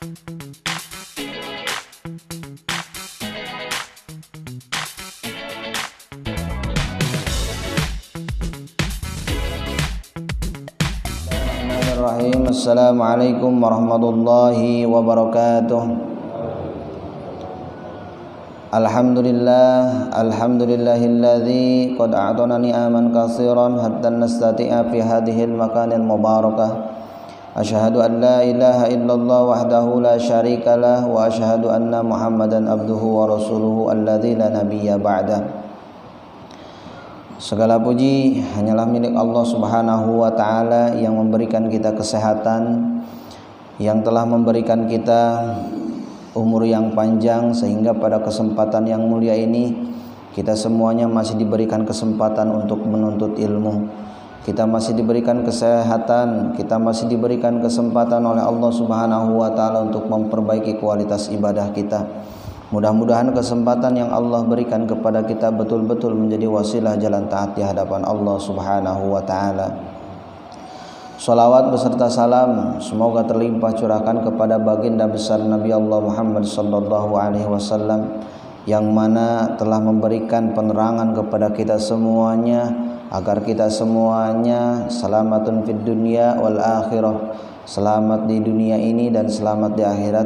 Bismillahirrahmanirrahim. Assalamualaikum warahmatullahi wabarakatuh. Alhamdulillahilladzi qad a'tana ni'aman katsiran hatta nastati'a fi hadhil makanil mubarakah. Asyhadu an la ilaha illallah wahdahu la syarikalah wa asyhadu anna Muhammadan abduhu wa rasuluhu alladzi la nabiyya ba'da. Segala puji hanyalah milik Allah Subhanahu wa taala yang memberikan kita kesehatan, yang telah memberikan kita umur yang panjang sehingga pada kesempatan yang mulia ini kita semuanya masih diberikan kesempatan untuk menuntut ilmu. Kita masih diberikan kesehatan, kita masih diberikan kesempatan oleh Allah Subhanahu wa taala untuk memperbaiki kualitas ibadah kita. Mudah-mudahan kesempatan yang Allah berikan kepada kita betul-betul menjadi wasilah jalan taat di hadapan Allah Subhanahu wa taala. Shalawat beserta salam semoga terlimpah curahkan kepada baginda besar Nabi Allah Muhammad sallallahu alaihi wasallam yang mana telah memberikan penerangan kepada kita semuanya agar kita semuanya selamatun fid dunya wal akhirah, selamat di dunia ini dan selamat di akhirat.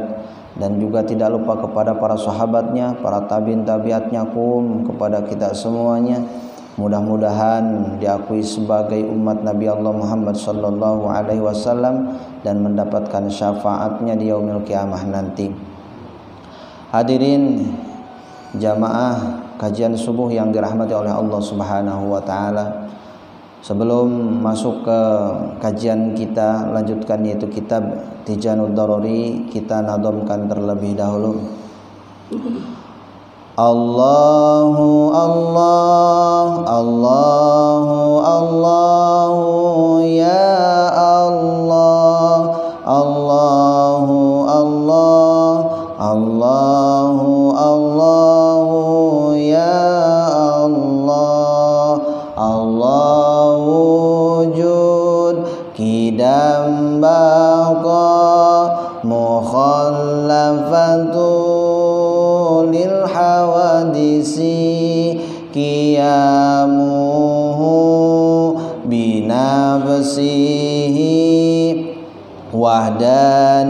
Dan juga tidak lupa kepada para sahabatnya, para tabi'in tabi'atnya kepada kita semuanya. Mudah-mudahan diakui sebagai umat Nabi Allah Muhammad sallallahu alaihi wasallam dan mendapatkan syafaatnya di yaumil kiamah nanti. Hadirin jamaah kajian subuh yang dirahmati oleh Allah Subhanahu wa taala. Sebelum masuk ke kajian kita lanjutkan yaitu kitab Tijanud Daruri, kita nadhamkan terlebih dahulu. Allahu Allah, Allahu Allahu ya Allah, Allahu Allah, Allahu Allahu ya Allah, Allah kidam baqa mukhallafatu lil hawadisi qiyamuhu binafsihi wahdaniyat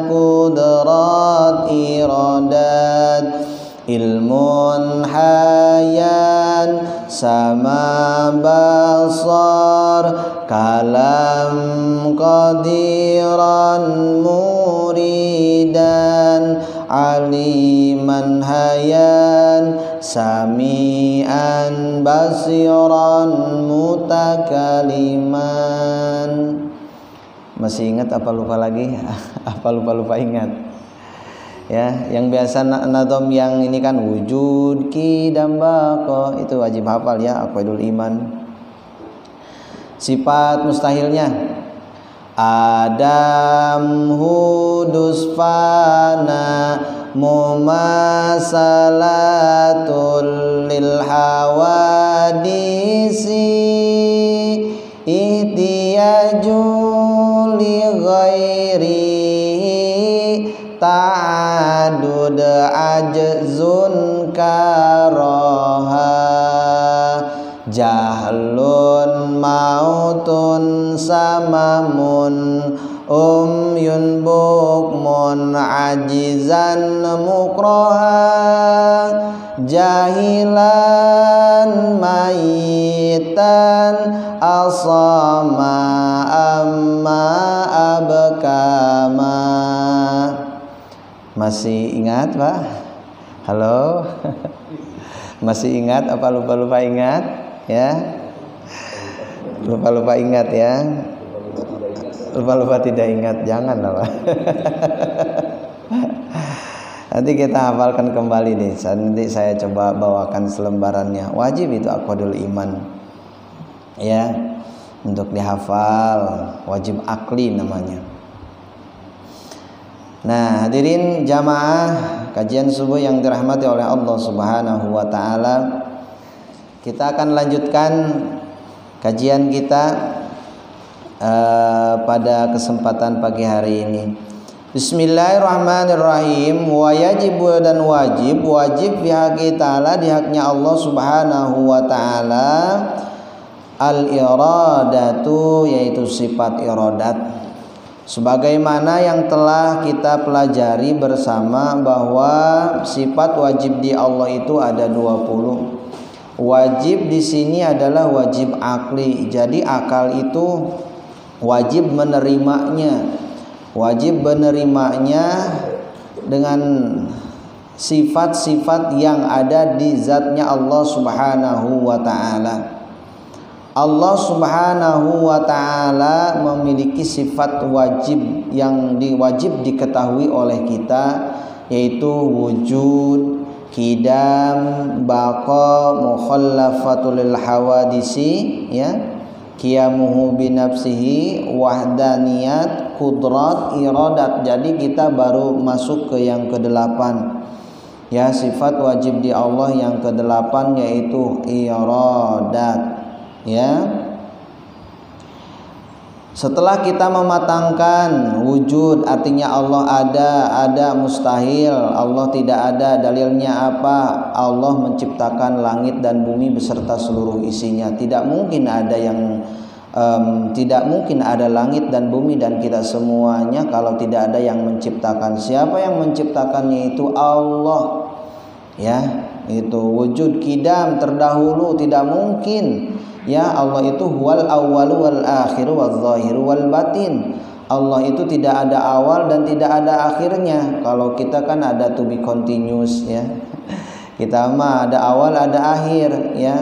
qudrat iradat ilmun hayan sama basar kalam qadiran muridan aliman hayan sami'an basiran mutakaliman. Masih ingat apa lupa lagi? Apa lupa ingat? Ya, yang biasa nadom yang ini kan wujud qidam baqa itu wajib hafal ya, aqwaidul iman. Sifat mustahilnya Adam hudus fana mumasalatul lil hawadisi ihtiyajul li ghairi ta'adud ajzun karaha jahlun mautun samamun umyun bukmun ajizan mukraha jahilan mayitan asama amma abkama. Masih ingat Pak? Halo? Masih ingat apa lupa ingat? Ya? Lupa ingat ya? Lupa tidak ingat, jangan Pak. Nanti kita hafalkan kembali nih. Nanti saya coba bawakan selembarannya. Wajib itu aqwaidul iman. Ya, untuk dihafal, wajib akli namanya. Nah, hadirin jamaah kajian subuh yang dirahmati oleh Allah Subhanahu wa taala. Kita akan lanjutkan kajian kita pada kesempatan pagi hari ini. Bismillahirrahmanirrahim. Wa yajibu dan wajib fi haqqi ta'ala, di haknya Allah Subhanahu wa taala, al-iradatu, yaitu sifat iradat. Sebagaimana yang telah kita pelajari bersama bahwa sifat wajib di Allah itu ada 20. Wajib di sini adalah wajib akli. Jadi akal itu wajib menerimanya. Wajib menerimanya dengan sifat-sifat yang ada di zatnya Allah Subhanahu wa ta'ala. Allah Subhanahu wa ta'ala memiliki sifat wajib yang wajib diketahui oleh kita, yaitu wujud, qidam, baqa, mukhallafatul hawadisi, ya, qiyamuhu binafsihi, wahdaniyat, qudrat, iradat. Jadi kita baru masuk ke yang ke-8. Ya, sifat wajib di Allah yang ke-8 yaitu iradat. Ya. Setelah kita mematangkan wujud, artinya Allah ada mustahil, Allah tidak ada, dalilnya apa? Allah menciptakan langit dan bumi beserta seluruh isinya. Tidak mungkin ada tidak mungkin ada langit dan bumi dan kita semuanya kalau tidak ada yang menciptakan. Siapa yang menciptakannya? Itu Allah. Ya, itu wujud qidam, terdahulu, tidak mungkin. Ya, Allah itu huwal awwalu wal akhiru wal zahiru wal batin. Allah itu tidak ada awal dan tidak ada akhirnya. Kalau kita kan ada to be continuous, ya. Kita mah ada awal ada akhir, ya.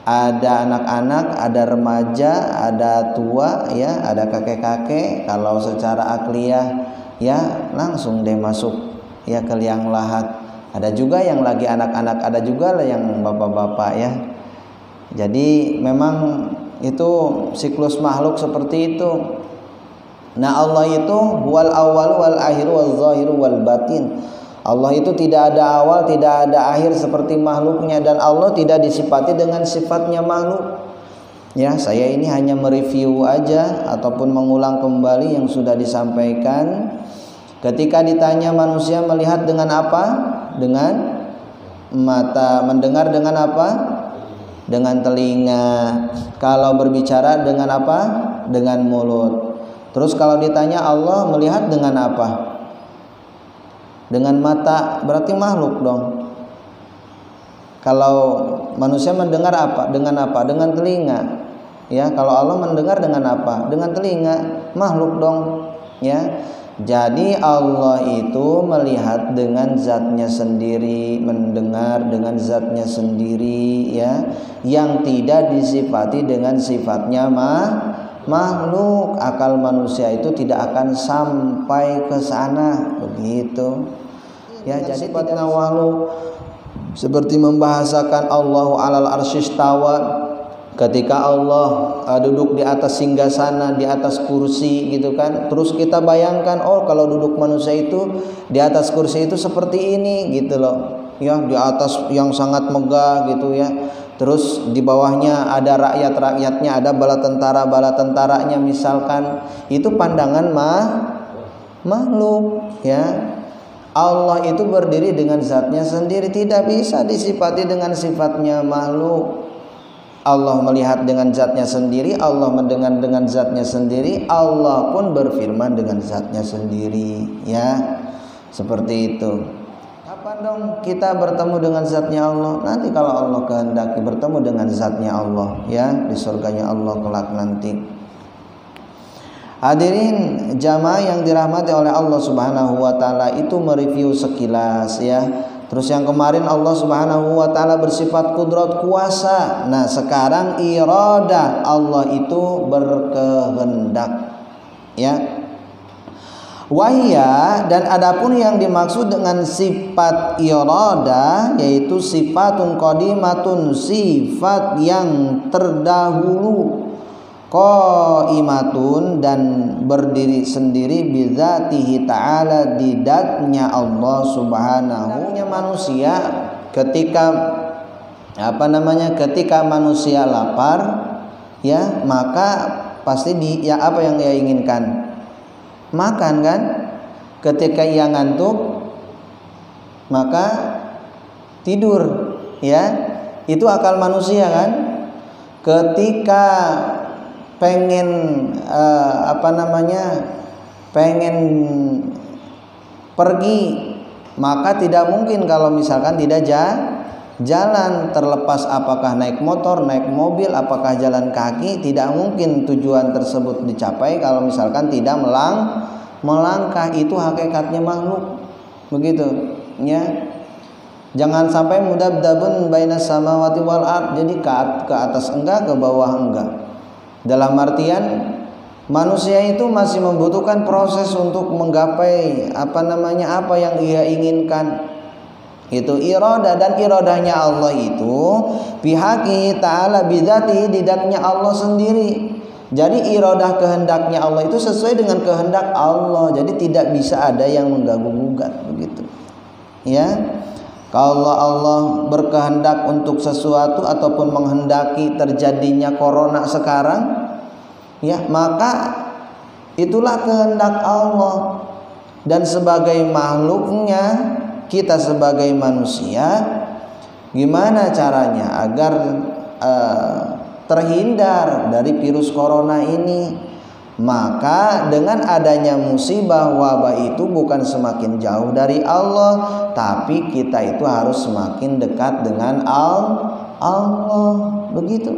Ada anak-anak, ada remaja, ada tua, ya, ada kakek-kakek. Kalau secara akliyah, ya, langsung deh masuk, ya, ke liang lahat. Ada juga yang lagi anak-anak, ada juga lah yang bapak-bapak, ya. Jadi memang itu siklus makhluk seperti itu. Nah, Allah itu wal awwal wal akhir wal zahir wal batin. Allah itu tidak ada awal, tidak ada akhir seperti makhluknya, dan Allah tidak disifati dengan sifatnya makhluk. Ya, saya ini hanya mereview aja ataupun mengulang kembali yang sudah disampaikan. Ketika ditanya manusia melihat dengan apa? Dengan mata. Mendengar dengan apa? Dengan telinga. Kalau berbicara dengan apa? Dengan mulut. Terus kalau ditanya Allah melihat dengan apa? Dengan mata, berarti makhluk dong. Kalau manusia mendengar apa? Dengan apa? Dengan telinga. Ya, kalau Allah mendengar dengan apa? Dengan telinga, makhluk dong. Ya. Jadi Allah itu melihat dengan zatnya sendiri, mendengar dengan zatnya sendiri, ya, yang tidak disifati dengan sifatnya makhluk. Akal manusia itu tidak akan sampai ke sana, begitu. Ya, jadi sifat nawalu seperti membahasakan Allahu alal arsyistawa. Ketika Allah duduk di atas singgasana, di atas kursi, gitu kan. Terus kita bayangkan, oh kalau duduk manusia itu di atas kursi itu seperti ini, gitu loh. Ya, di atas yang sangat megah, gitu ya. Terus di bawahnya ada rakyat-rakyatnya, ada bala tentaranya misalkan. Itu pandangan makhluk, ya. Allah itu berdiri dengan zatnya sendiri, tidak bisa disifati dengan sifatnya makhluk. Allah melihat dengan zatnya sendiri, Allah mendengar dengan zatnya sendiri, Allah pun berfirman dengan zatnya sendiri, ya. Seperti itu. Kapan dong kita bertemu dengan zatnya Allah? Nanti kalau Allah kehendaki bertemu dengan zatnya Allah, ya, di surganya Allah kelak nanti. Hadirin jamaah yang dirahmati oleh Allah Subhanahu wa taala, itu mereview sekilas, ya. Terus yang kemarin Allah Subhanahu wa taala bersifat kudrat, kuasa. Nah, sekarang iradah, Allah itu berkehendak. Ya. Wahya, dan adapun yang dimaksud dengan sifat iradah yaitu sifatun qadimatun, sifat yang terdahulu, qaimatun, dan berdiri sendiri bidzatihi ta'ala, di datnya Allah Subhanahu. Manusia ketika ketika manusia lapar, ya, maka pasti apa yang dia inginkan? Makan, kan? Ketika ia ngantuk maka tidur, ya. Itu akal manusia kan? Ketika pengen pengen pergi, maka tidak mungkin kalau misalkan tidak jalan, terlepas apakah naik motor, naik mobil, apakah jalan kaki, tidak mungkin tujuan tersebut dicapai kalau misalkan tidak melangkah. Itu hakikatnya makhluk, begitu, ya. Jangan sampai mudabdabun bainas samawati wal ard, jadi ke atas enggak, ke bawah enggak. Dalam artian manusia itu masih membutuhkan proses untuk menggapai apa yang ia inginkan. Itu iradah, dan iradahnya Allah itu bihaqi ta'ala bidzati, di zatnya Allah sendiri. Jadi iradah kehendaknya Allah itu sesuai dengan kehendak Allah. Jadi tidak bisa ada yang mengganggu-gugat, begitu. Ya. Kalau Allah berkehendak untuk sesuatu ataupun menghendaki terjadinya corona sekarang, ya, maka itulah kehendak Allah. Dan sebagai makhluknya, kita sebagai manusia, gimana caranya agar terhindar dari virus corona ini? Maka dengan adanya musibah wabah itu bukan semakin jauh dari Allah, tapi kita itu harus semakin dekat dengan Allah, begitu.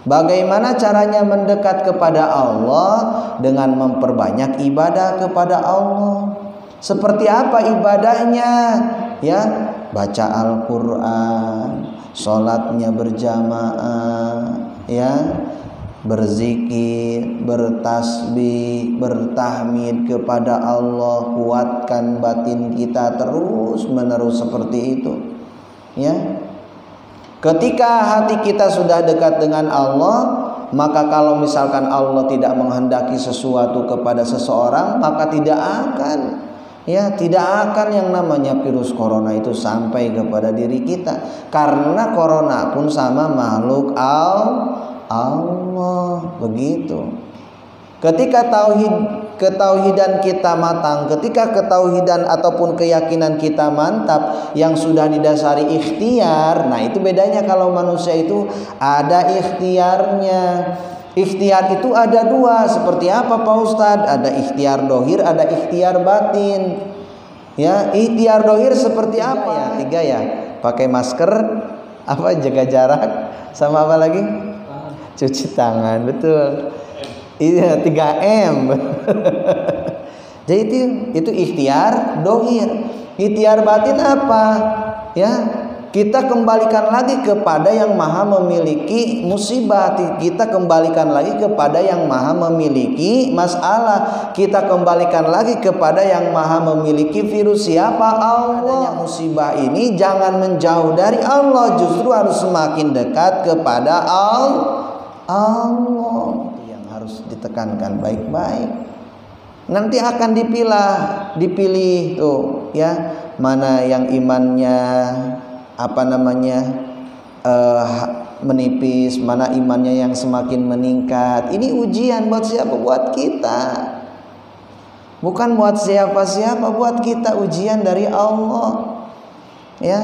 Bagaimana caranya mendekat kepada Allah? Dengan memperbanyak ibadah kepada Allah. Seperti apa ibadahnya? Ya, baca Al-Quran, sholatnya berjamaah, ya, berzikir, bertasbih, bertahmid kepada Allah, kuatkan batin kita terus menerus seperti itu, ya. Ketika hati kita sudah dekat dengan Allah, maka kalau misalkan Allah tidak menghendaki sesuatu kepada seseorang, maka tidak akan yang namanya virus corona itu sampai kepada diri kita. Karena corona pun sama makhluk Allah, begitu. Ketika ketauhidan kita matang, ketika ketauhidan ataupun keyakinan kita mantap yang sudah didasari ikhtiar, nah itu bedanya. Kalau manusia itu ada ikhtiarnya. Ikhtiar itu ada dua, seperti apa Pak Ustadz? Ada ikhtiar dohir, ada ikhtiar batin. Ya, ikhtiar dohir seperti apa? Tiga ya, pakai masker, jaga jarak, sama apa lagi? Cuci tangan, betul. Iya, 3M. Jadi itu ikhtiar dohir. Ikhtiar batin apa? Ya, kita kembalikan lagi kepada yang maha memiliki musibah. Kita kembalikan lagi kepada yang maha memiliki masalah. Kita kembalikan lagi kepada yang maha memiliki virus. Siapa? Allah. Yang musibah ini jangan menjauh dari Allah, justru harus semakin dekat kepada Allah. Yang harus ditekankan baik-baik. Nanti akan dipilih tuh, ya, mana yang imannya menipis, mana imannya yang semakin meningkat. Ini ujian buat siapa? Buat kita. Bukan buat siapa-siapa, buat kita, ujian dari Allah. Ya.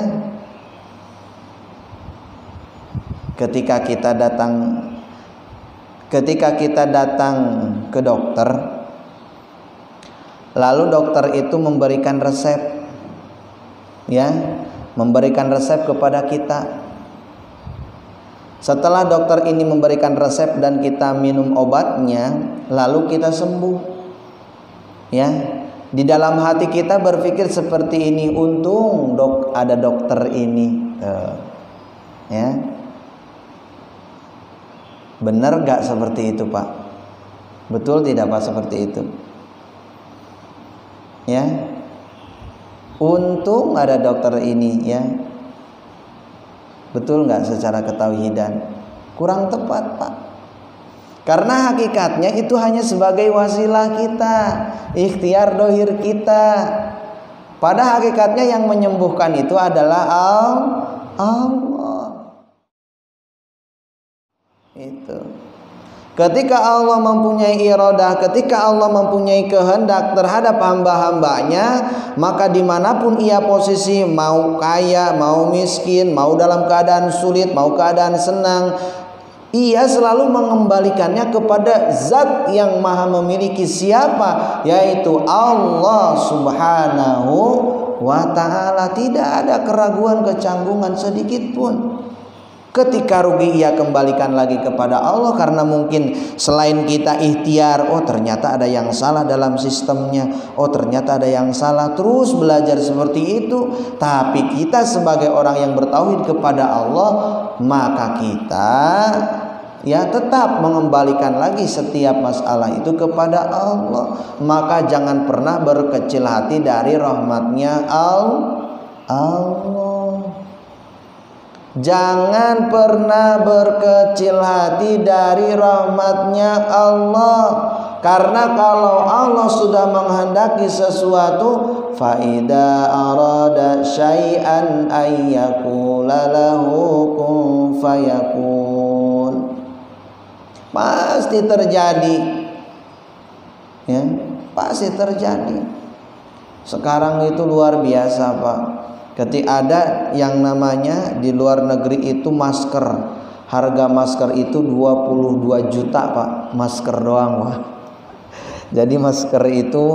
Ketika kita datang ke dokter, lalu dokter itu memberikan resep, ya, memberikan resep kepada kita. Setelah dokter ini memberikan resep dan kita minum obatnya, lalu kita sembuh, ya, di dalam hati kita berpikir seperti ini, untung ada dokter ini, ya. Benar gak seperti itu Pak? Betul tidak Pak seperti itu? Ya, untung ada dokter ini, ya. Betul nggak secara ketauhidan? Kurang tepat Pak. Karena hakikatnya itu hanya sebagai wasilah kita, ikhtiar dohir kita. Pada hakikatnya yang menyembuhkan itu adalah Allah. Itu. Ketika Allah mempunyai iradah, ketika Allah mempunyai kehendak terhadap hamba-hambanya, maka dimanapun ia posisi, mau kaya, mau miskin, mau dalam keadaan sulit, mau keadaan senang, ia selalu mengembalikannya kepada zat yang maha memiliki. Siapa? Yaitu Allah subhanahu wa ta'ala. Tidak ada keraguan, kecanggungan sedikit pun. Ketika rugi ia kembalikan lagi kepada Allah, karena mungkin selain kita ikhtiar, oh ternyata ada yang salah dalam sistemnya, oh ternyata ada yang salah, terus belajar seperti itu. Tapi kita sebagai orang yang bertauhid kepada Allah, maka kita ya tetap mengembalikan lagi setiap masalah itu kepada Allah. Maka jangan pernah berkecil hati dari rahmatnya Allah. Jangan pernah berkecil hati dari rahmatnya Allah. Karena kalau Allah sudah menghendaki sesuatu, faida arada syai'an ayyakula lahu kun fayakun, pasti terjadi, ya, pasti terjadi. Sekarang itu luar biasa, Pak. Ketika ada yang namanya di luar negeri itu masker, harga masker itu 22 juta, Pak, masker doang, Pak. Jadi masker itu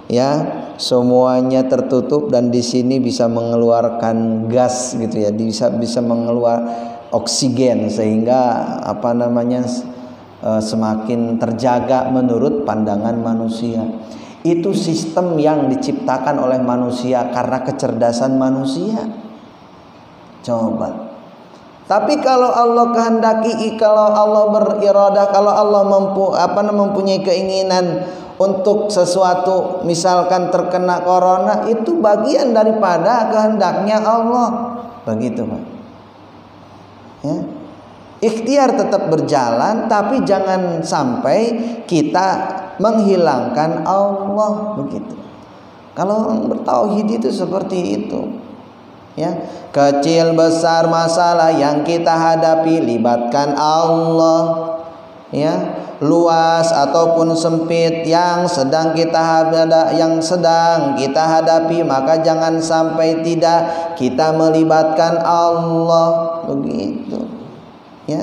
ya semuanya tertutup dan di sini bisa mengeluarkan gas gitu ya, bisa mengeluarkan oksigen sehingga apa namanya semakin terjaga menurut pandangan manusia. Itu sistem yang diciptakan oleh manusia karena kecerdasan manusia. Coba. Tapi kalau Allah kehendaki, kalau Allah beriradah, kalau Allah mempunyai keinginan untuk sesuatu, misalkan terkena corona, itu bagian daripada kehendaknya Allah. Begitu, Pak. Ya. Ikhtiar tetap berjalan, tapi jangan sampai kita menghilangkan Allah, begitu. Kalau orang bertauhid itu seperti itu, ya. Kecil besar masalah yang kita hadapi, libatkan Allah, ya. Luas ataupun sempit yang sedang kita hadapi, maka jangan sampai tidak kita melibatkan Allah, begitu. Ya,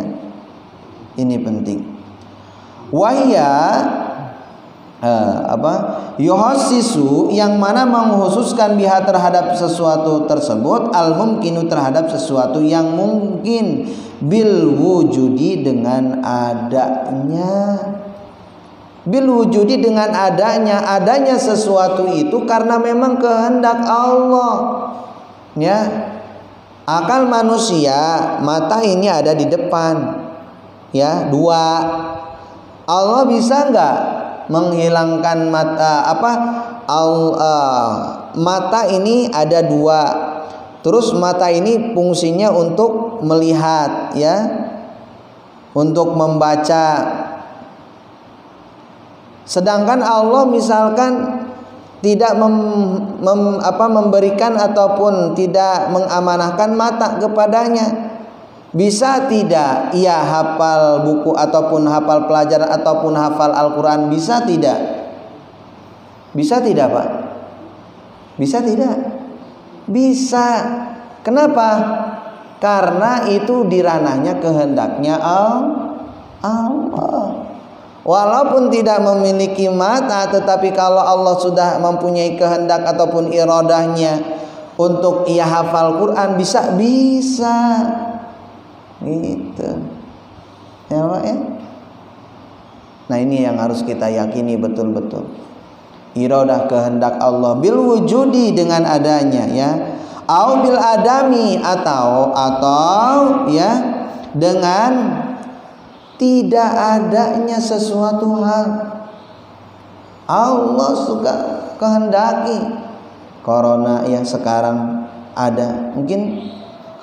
ini penting. Wahya yuhassisu, yang mana mengkhususkan biha terhadap sesuatu tersebut, al mumkinu terhadap sesuatu yang mungkin, bil wujudi dengan adanya, bil wujudi dengan adanya sesuatu itu karena memang kehendak Allah, ya. Akal manusia, mata ini ada di depan, ya, dua. Allah bisa nggak menghilangkan mata? Mata ini ada dua. Terus mata ini fungsinya untuk melihat, ya, untuk membaca. Sedangkan Allah misalkan tidak memberikan ataupun tidak mengamanahkan mata kepadanya, bisa tidak ia hafal buku ataupun hafal pelajaran ataupun hafal Al-Quran? Bisa tidak? Bisa tidak, Pak? Bisa tidak? Bisa. Kenapa? Karena itu di ranahnya kehendaknya Allah. Walaupun tidak memiliki mata, tetapi kalau Allah sudah mempunyai kehendak ataupun iradahnya untuk ia hafal Quran, bisa gitu, ya Pak, ya. Nah, ini yang harus kita yakini betul-betul, iradah kehendak Allah bil wujudi dengan adanya, ya, au bil adami atau ya dengan tidak adanya sesuatu hal. Allah suka kehendaki corona yang sekarang ada, mungkin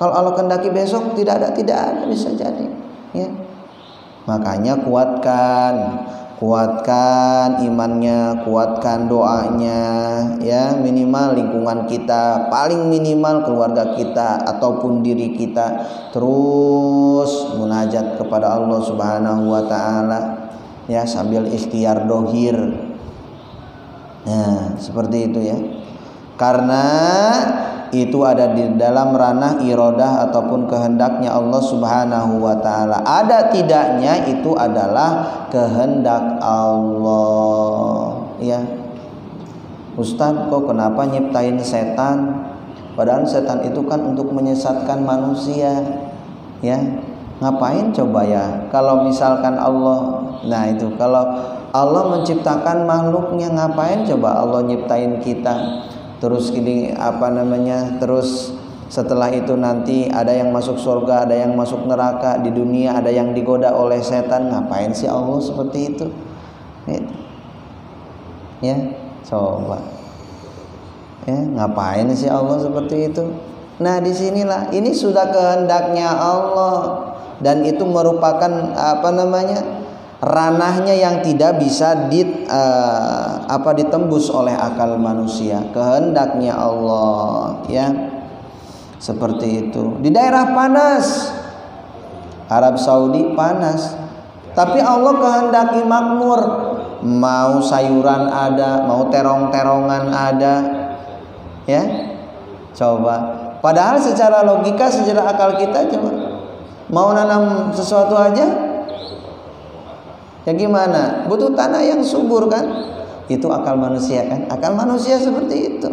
kalau Allah kehendaki besok tidak ada, bisa jadi, ya. Makanya kuatkan kuatkan imannya, kuatkan doanya, ya minimal lingkungan kita, paling minimal keluarga kita ataupun diri kita terus munajat kepada Allah Subhanahu wa taala, ya sambil ikhtiar dohir. Nah, seperti itu ya. Karena itu ada di dalam ranah iradah ataupun kehendaknya Allah Subhanahu wa taala. Ada tidaknya itu adalah kehendak Allah, ya. Ustaz, kok kenapa nyiptain setan? Padahal setan itu kan untuk menyesatkan manusia, ya. Ngapain coba ya? Kalau misalkan Allah, nah itu kalau Allah menciptakan makhluknya, ngapain coba Allah nyiptain kita? Terus ini terus setelah itu nanti ada yang masuk surga, ada yang masuk neraka, di dunia ada yang digoda oleh setan. Ngapain sih Allah seperti itu? Ya, coba. Ya, ngapain sih Allah seperti itu? Nah, disinilah ini sudah kehendaknya Allah dan itu merupakan ranahnya yang tidak bisa ditembus oleh akal manusia. Kehendaknya Allah, ya. Seperti itu. Di daerah panas, Arab Saudi panas, tapi Allah kehendaki makmur. Mau sayuran ada, mau terong-terongan ada, ya. Coba. Padahal secara logika, secara akal kita coba mau nanam sesuatu aja, ya gimana? Butuh tanah yang subur kan? Itu akal manusia kan? Akal manusia seperti itu.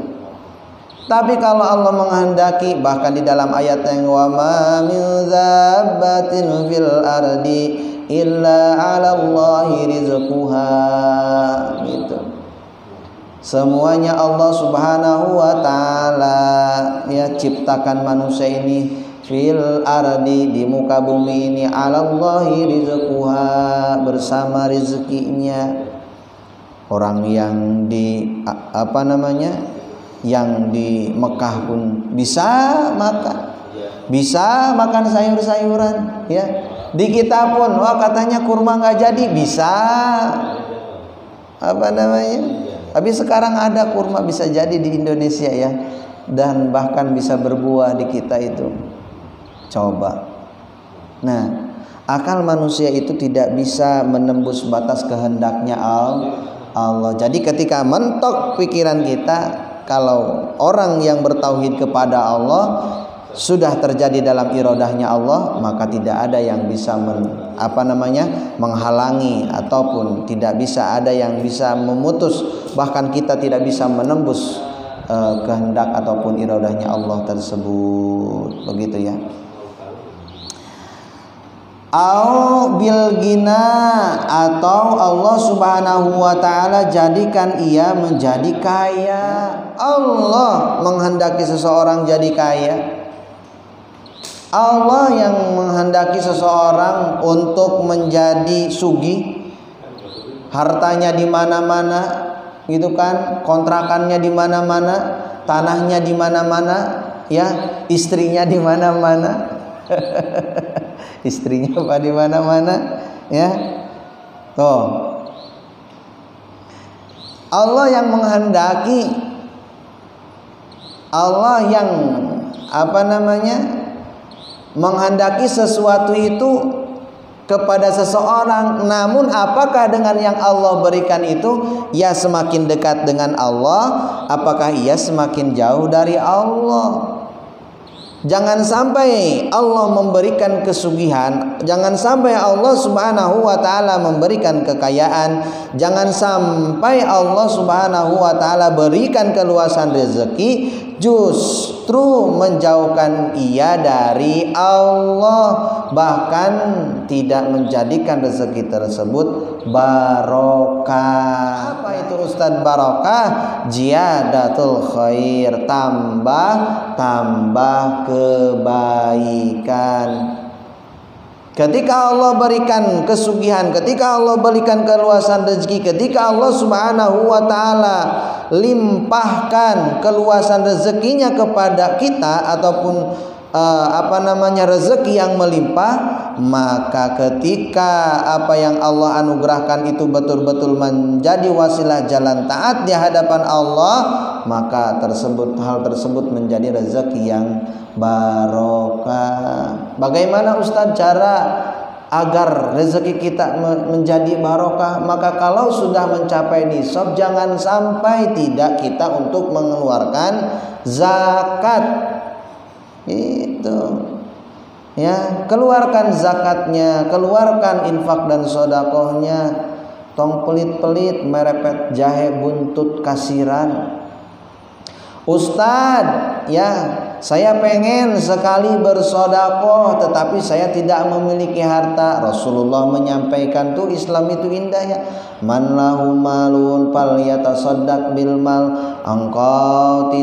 Tapi kalau Allah menghendaki, bahkan di dalam ayat yang wa ma min dzabbatin fil ardi illa 'ala Allahi rizquha, gitu. Semuanya Allah Subhanahu wa taala ya ciptakan manusia ini fil ardi, di muka bumi ini, 'alallahi rizquha, bersama rezekinya. Orang yang di yang di Mekah pun bisa makan sayur-sayuran, ya. Di kita pun katanya kurma nggak jadi, bisa tapi sekarang ada kurma bisa jadi di Indonesia, ya, dan bahkan bisa berbuah di kita itu. Coba. Nah, akal manusia itu tidak bisa menembus batas kehendaknya Allah. Jadi ketika mentok pikiran kita, kalau orang yang bertauhid kepada Allah sudah terjadi dalam iradahnya Allah, maka tidak ada yang bisa menghalangi ataupun tidak bisa ada yang bisa memutus, bahkan kita tidak bisa menembus kehendak ataupun iradahnya Allah tersebut. Begitu, ya. Au bil gina, atau Allah Subhanahu wa taala jadikan ia menjadi kaya. Allah menghendaki seseorang jadi kaya. Allah yang menghendaki seseorang untuk menjadi sugih, hartanya di mana-mana, gitu kan, kontrakannya di mana-mana, tanahnya di mana-mana, ya, istrinya di mana-mana. Istrinya apa di mana-mana, ya. Tuh. Allah yang menghendaki, Allah yang menghendaki sesuatu itu kepada seseorang. Namun apakah dengan yang Allah berikan itu ia semakin dekat dengan Allah, apakah ia semakin jauh dari Allah? Jangan sampai Allah memberikan kesugihan, jangan sampai Allah Subhanahu wa taala memberikan kekayaan, jangan sampai Allah Subhanahu wa taala berikan keluasan rezeki, justru menjauhkan ia dari Allah, bahkan tidak menjadikan rezeki tersebut barokah. Apa itu Ustadz barokah? Ziyadatul khair, tambah kebaikan. Ketika Allah berikan kesugihan, ketika Allah berikan keluasan rezeki, ketika Allah Subhanahu wa taala limpahkan keluasan rezekinya kepada kita ataupun rezeki yang melimpah, maka ketika apa yang Allah anugerahkan itu betul-betul menjadi wasilah jalan taat di hadapan Allah, maka hal tersebut menjadi rezeki yang barokah. Bagaimana Ustaz cara agar rezeki kita menjadi barokah? Maka kalau sudah mencapai nisab, jangan sampai tidak kita untuk mengeluarkan zakat. Itu ya, keluarkan zakatnya, keluarkan infak dan sodakohnya. Tong pelit-pelit merepet jahe buntut kasiran. Ustadz, ya saya pengen sekali bersodakoh tetapi saya tidak memiliki harta. Rasulullah menyampaikan tuh Islam itu indah ya. Man lahu malun falyatasaddaq bil mal. Engkau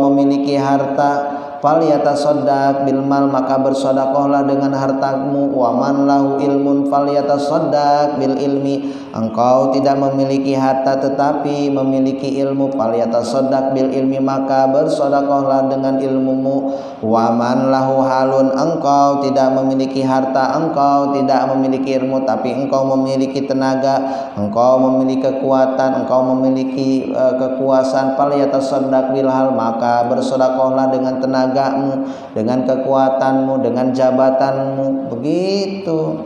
memiliki harta, falyatasaddaq bil mal, maka bersedekahlah dengan hartamu. Wa man lahu ilmun falyatasaddaq bil ilmi. Engkau tidak memiliki harta tetapi memiliki ilmu, falyatasaddaq bil ilmi, maka bersedekahlah dengan ilmumu. Wa man lahu halun, engkau tidak memiliki harta, engkau tidak memiliki ilmu tapi engkau memiliki tenaga, engkau memiliki kekuatan, engkau memiliki kekuasaan, falyatasaddaq bil hal, maka bersedekahlah dengan tenagamu, dengan kekuatanmu, dengan jabatanmu. Begitu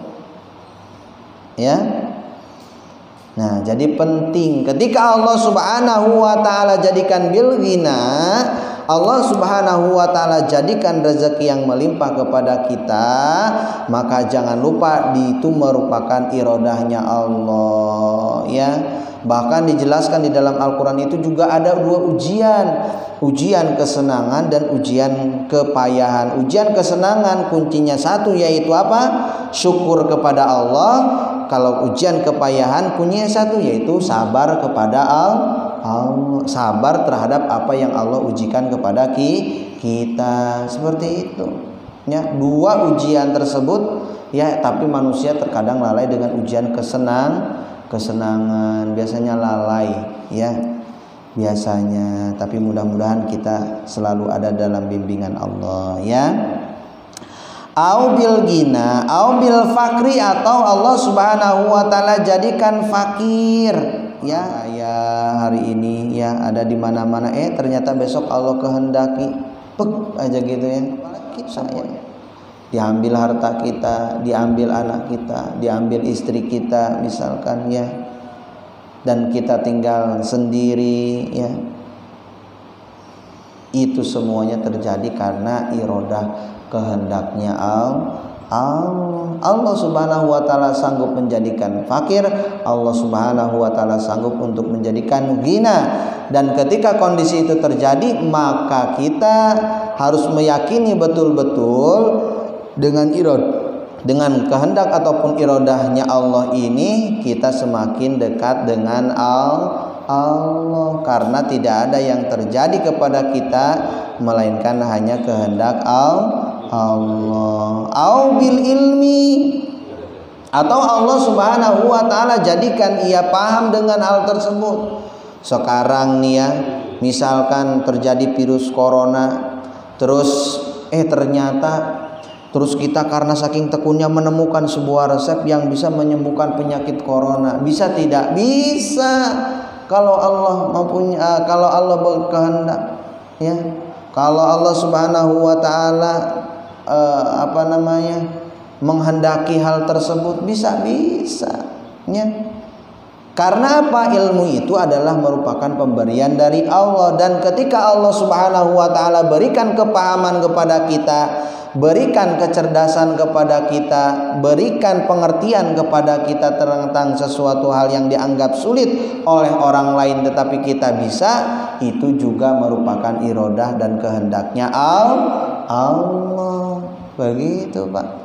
ya. Nah, jadi penting ketika Allah Subhanahu wa taala jadikan bil ghina, Allah Subhanahu wa taala jadikan rezeki yang melimpah kepada kita, maka jangan lupa itu merupakan iradahnya Allah ya. Bahkan dijelaskan di dalam Al-Qur'an itu juga ada dua ujian. Ujian kesenangan dan ujian kepayahan. Ujian kesenangan kuncinya satu, yaitu apa? Syukur kepada Allah. Kalau ujian kepayahan kuncinya satu, yaitu sabar kepada Allah. Sabar terhadap apa yang Allah ujikan kepada kita. Seperti itu ya, dua ujian tersebut ya. Tapi manusia terkadang lalai dengan ujian kesenangan. Biasanya lalai ya, biasanya. Tapi mudah-mudahan kita selalu ada dalam bimbingan Allah ya. Au bil gina, au bil fakri, atau Allah Subhanahu wa taala jadikan fakir ya. Ya hari ini ya ada di mana-mana, ternyata besok Allah kehendaki aja gitu ya. Saya diambil harta kita, diambil anak kita, diambil istri kita misalkan ya, dan kita tinggal sendiri ya. Itu semuanya terjadi karena iradah kehendaknya Allah Subhanahu wa taala sanggup menjadikan fakir, Allah Subhanahu wa taala sanggup untuk menjadikan ghina. Dan ketika kondisi itu terjadi, maka kita harus meyakini betul-betul dengan kehendak ataupun iradahnya Allah ini, kita semakin dekat dengan Allah, karena tidak ada yang terjadi kepada kita melainkan hanya kehendak Allah. Au bil ilmi, atau Allah Subhanahu wa taala jadikan ia paham dengan hal tersebut. Sekarang nih ya, misalkan terjadi virus corona, terus ternyata kita karena saking tekunnya menemukan sebuah resep yang bisa menyembuhkan penyakit corona. Bisa tidak? Bisa. Kalau Allah kalau Allah berkehendak ya. Kalau Allah Subhanahu wa taala menghendaki hal tersebut, bisa ya. Karena apa? Ilmu itu adalah merupakan pemberian dari Allah, dan ketika Allah Subhanahu wa taala berikan kepahaman kepada kita, berikan kecerdasan kepada kita, berikan pengertian kepada kita tentang sesuatu hal yang dianggap sulit oleh orang lain tetapi kita bisa, itu juga merupakan iradah dan kehendaknya Allah. Begitu Pak.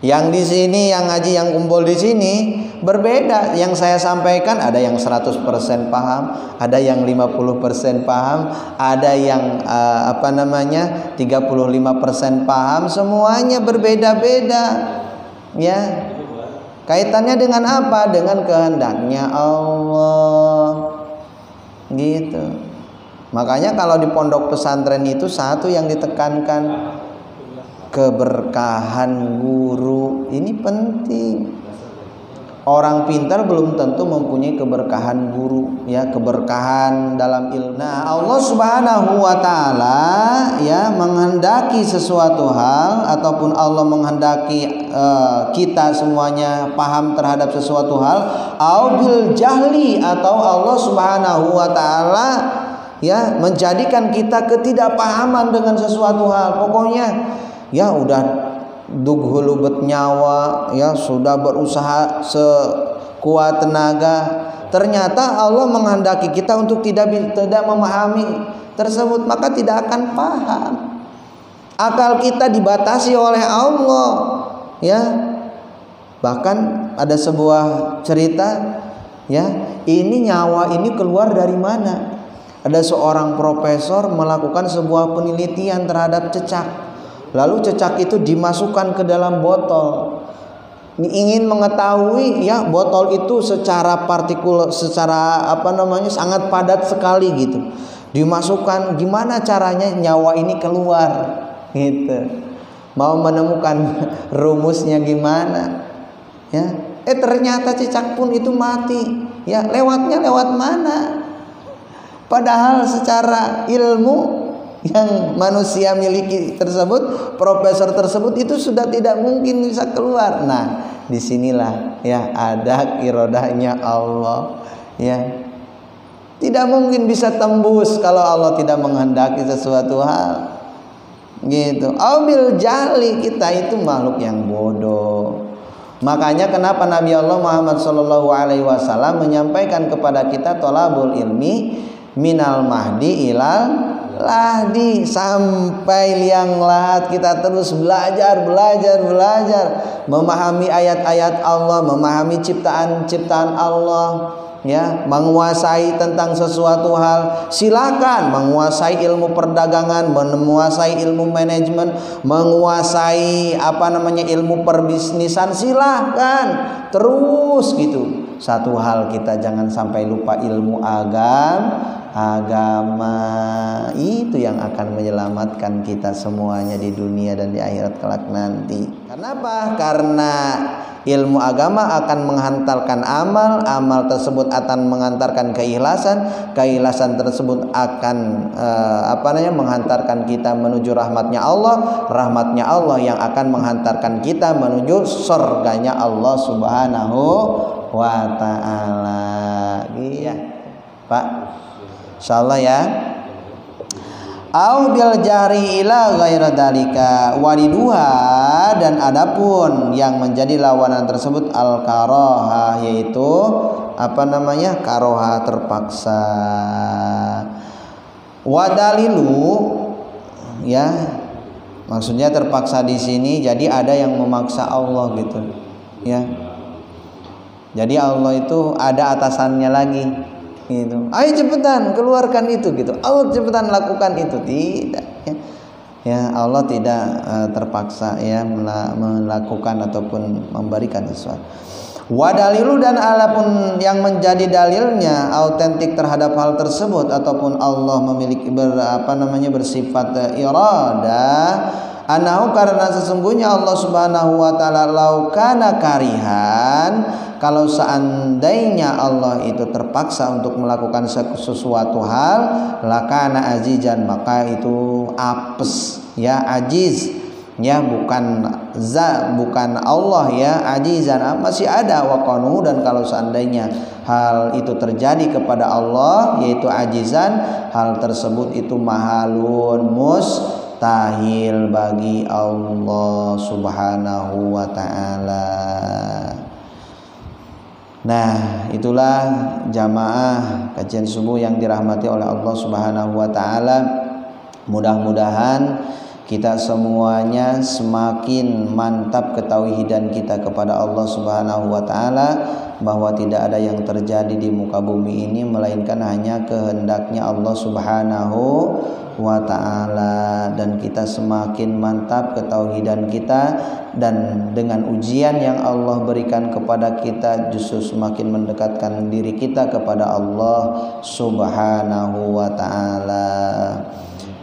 Yang di sini, yang ngaji, yang kumpul di sini berbeda. Yang saya sampaikan ada yang 100% paham, ada yang 50% paham, ada yang 35% paham. Semuanya berbeda-beda. Ya. Kaitannya dengan apa? Dengan kehendaknya Allah. Gitu. Makanya kalau di pondok pesantren itu satu yang ditekankan, keberkahan guru ini penting. Orang pintar belum tentu mempunyai keberkahan guru, ya, keberkahan dalam ilmu. Nah, Allah Subhanahu wa taala ya menghendaki sesuatu hal ataupun Allah menghendaki kita semuanya paham terhadap sesuatu hal, au bil jahli, atau Allah Subhanahu wa taala ya menjadikan kita ketidakpahaman dengan sesuatu hal. Pokoknya ya udah dughulubet nyawa, ya sudah berusaha sekuat tenaga, ternyata Allah menghendaki kita untuk tidak memahami tersebut, maka tidak akan paham. Akal kita dibatasi oleh Allah, ya. Bahkan ada sebuah cerita, ya, ini nyawa ini keluar dari mana? Ada seorang profesor melakukan sebuah penelitian terhadap cecak. Lalu cecak itu dimasukkan ke dalam botol. Ingin mengetahui ya botol itu secara partikular, secara sangat padat sekali gitu. Dimasukkan, gimana caranya nyawa ini keluar gitu. Mau menemukan rumusnya gimana? Ya. Ternyata cecak pun itu mati. Ya, lewatnya lewat mana? Padahal secara ilmu yang manusia miliki tersebut, profesor tersebut itu sudah tidak mungkin bisa keluar. Nah, disinilah ya ada irodahnya Allah, ya. Tidak mungkin bisa tembus kalau Allah tidak menghendaki sesuatu hal, gitu. Aubil jali, kita itu makhluk yang bodoh. Makanya kenapa Nabi Allah Muhammad SAW menyampaikan kepada kita tolabul ilmi minal mahdi ilal lahdi, sampai liang lahat kita terus belajar, memahami ayat-ayat Allah, memahami ciptaan Allah, ya, menguasai tentang sesuatu hal. Silakan menguasai ilmu perdagangan, menguasai ilmu manajemen, menguasai ilmu perbisnisan, silakan terus gitu. Satu hal kita jangan sampai lupa, ilmu agama itu yang akan menyelamatkan kita semuanya di dunia dan di akhirat kelak nanti. Kenapa? Karena ilmu agama akan menghantarkan amal tersebut akan mengantarkan keikhlasan tersebut akan menghantarkan kita menuju rahmatnya Allah yang akan menghantarkan kita menuju surganya Allah Subhanahu wa ta'ala. Iya, Pak. Insyaallah ya. Au bil jari ila ghaira dalika waliduha, dan adapun yang menjadi lawanan tersebut al karoha, yaitu karoha terpaksa. Wadalilu, ya, maksudnya terpaksa di sini jadi ada yang memaksa Allah gitu, ya. Jadi Allah itu ada atasannya lagi gitu. Ayo cepetan keluarkan itu gitu. Allah cepetan lakukan itu. Tidak, ya. Ya, Allah tidak terpaksa ya melakukan ataupun memberikan sesuatu. Wadalilu, dan alapun yang menjadi dalilnya autentik terhadap hal tersebut ataupun Allah memiliki bersifat irada, anahu, karena sesungguhnya Allah Subhanahu wa taala laukana karihan, kalau seandainya Allah itu terpaksa untuk melakukan sesuatu hal, lakana azizan, maka itu apes, ya, ajiz, ya, bukan Allah, ya, ajizan, masih ada waqanu, dan kalau seandainya hal itu terjadi kepada Allah yaitu ajizan, hal tersebut itu mahalun, mustahil bagi Allah Subhanahu wa ta'ala. Nah, itulah jamaah kajian subuh yang dirahmati oleh Allah Subhanahu wa ta'ala. Mudah-mudahan kita semuanya semakin mantap ketauhidan kita kepada Allah Subhanahu wa ta'ala, bahwa tidak ada yang terjadi di muka bumi ini melainkan hanya kehendaknya Allah Subhanahu wa ta'ala, dan kita semakin mantap ketauhidan kita, dan dengan ujian yang Allah berikan kepada kita justru semakin mendekatkan diri kita kepada Allah Subhanahu wa ta'ala.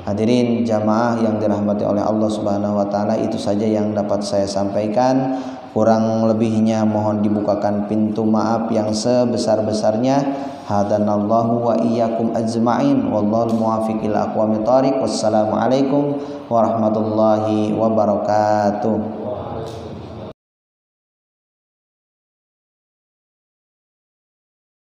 Hadirin jamaah yang dirahmati oleh Allah Subhanahu wa taala, itu saja yang dapat saya sampaikan. Kurang lebihnya mohon dibukakan pintu maaf yang sebesar-besarnya. Hadanallahu wa iyyakum ajma'in wallahul muwaffiq ila aqwamit thoriq. Wassalamualaikum warahmatullahi wabarakatuh.